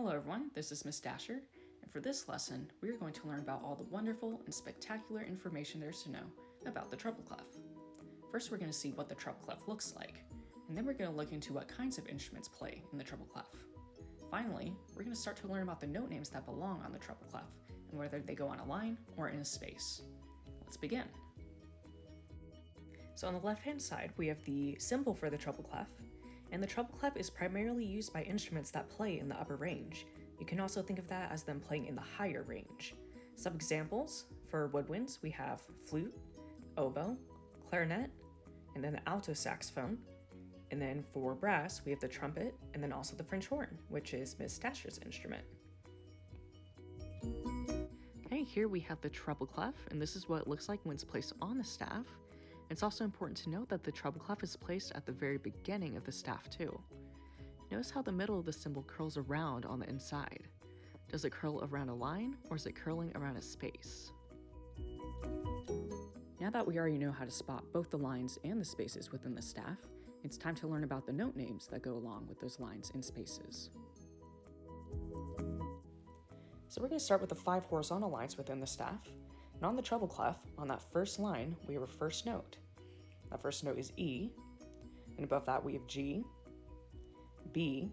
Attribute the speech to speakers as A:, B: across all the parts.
A: Hello everyone, this is Miss Dasher, and for this lesson, we are going to learn about all the wonderful and spectacular information there is to know about the treble clef. First, we're going to see what the treble clef looks like, and then we're going to look into what kinds of instruments play in the treble clef. Finally, we're going to start to learn about the note names that belong on the treble clef, and whether they go on a line or in a space. Let's begin. So on the left-hand side, we have the symbol for the treble clef, and the treble clef is primarily used by instruments that play in the upper range. You can also think of that as them playing in the higher range. Some examples for woodwinds, we have flute, oboe, clarinet, and then the alto saxophone. And then for brass, we have the trumpet, and then also the French horn, which is Miss Dasher's instrument. Okay, here we have the treble clef, and this is what it looks like when it's placed on the staff. It's also important to note that the treble clef is placed at the very beginning of the staff too. Notice how the middle of the cymbal curls around on the inside. Does it curl around a line, or is it curling around a space? Now that we already know how to spot both the lines and the spaces within the staff, it's time to learn about the note names that go along with those lines and spaces. So we're going to start with the 5 horizontal lines within the staff. And on the treble clef, on that first line, we have our first note. That first note is E, and above that we have G, B,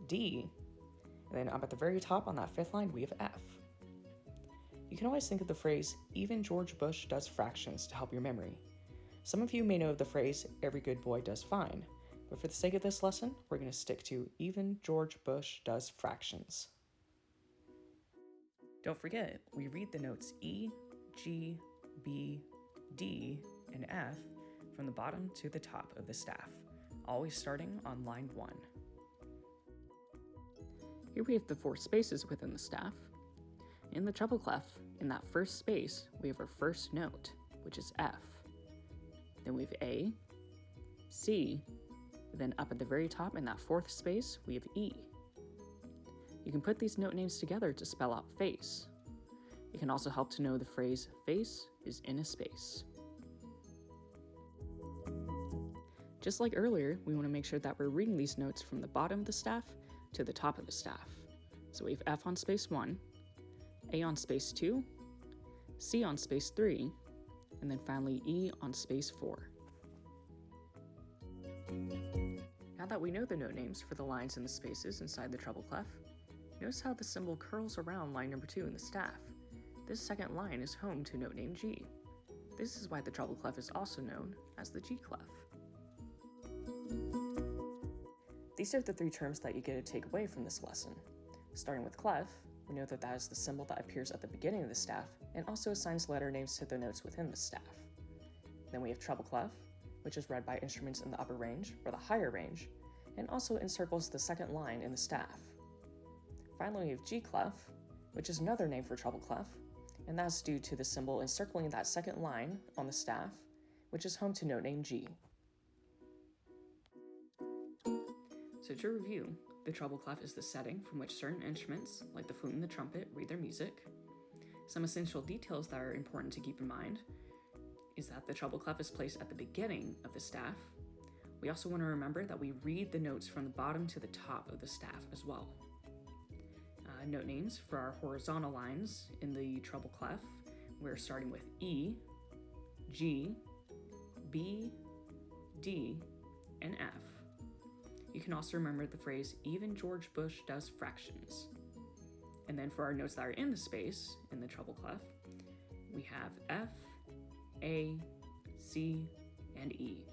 A: D, and then up at the very top on that 5th line we have F. You can always think of the phrase, even George Bush does fractions, to help your memory. Some of you may know of the phrase, every good boy does fine, but for the sake of this lesson, we're going to stick to even George Bush does fractions. Don't forget, we read the notes E, G, B, D, and F from the bottom to the top of the staff, always starting on line 1. Here we have the 4 spaces within the staff. In the treble clef, in that first space, we have our first note, which is F. Then we have A, C, then up at the very top in that 4th space, we have E. You can put these note names together to spell out face. It can also help to know the phrase face is in a space. Just like earlier, we want to make sure that we're reading these notes from the bottom of the staff to the top of the staff. So we have F on space 1, A on space 2, C on space 3, and then finally E on space 4. Now that we know the note names for the lines and the spaces inside the treble clef, notice how the cymbal curls around line number 2 in the staff. This second line is home to note name G. This is why the treble clef is also known as the G clef. These are the 3 terms that you get to take away from this lesson. Starting with clef, we know that that is the symbol that appears at the beginning of the staff and also assigns letter names to the notes within the staff. Then we have treble clef, which is read by instruments in the upper range or the higher range, and also encircles the second line in the staff. Finally, we have G clef, which is another name for treble clef, and that's due to the symbol encircling that second line on the staff, which is home to note name G. So to review, the treble clef is the setting from which certain instruments, like the flute and the trumpet, read their music. Some essential details that are important to keep in mind is that the treble clef is placed at the beginning of the staff. We also want to remember that we read the notes from the bottom to the top of the staff as well. Note names for our horizontal lines in the treble clef, we're starting with E, G, B, D, and F. You can also remember the phrase, even George Bush does fractions. And then for our notes that are in the space, in the treble clef, we have F, A, C, and E,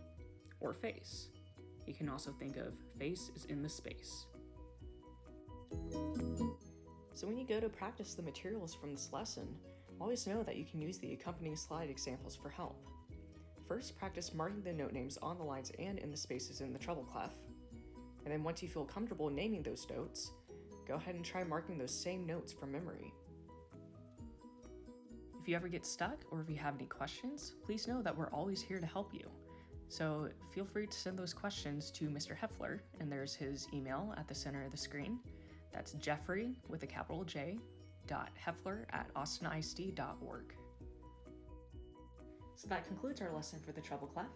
A: or face. You can also think of face is in the space. So when you go to practice the materials from this lesson, always know that you can use the accompanying slide examples for help. First, practice marking the note names on the lines and in the spaces in the treble clef. And then once you feel comfortable naming those notes, go ahead and try marking those same notes from memory. If you ever get stuck or if you have any questions, please know that we're always here to help you. So feel free to send those questions to Mr. Heffler, and there's his email at the center of the screen. That's Jeffrey with a capital J, .heffler@austinisd.org. So that concludes our lesson for the treble clef.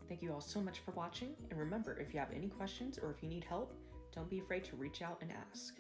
A: Thank you all so much for watching, and remember, if you have any questions or if you need help,
B: Don't be afraid to reach out and ask.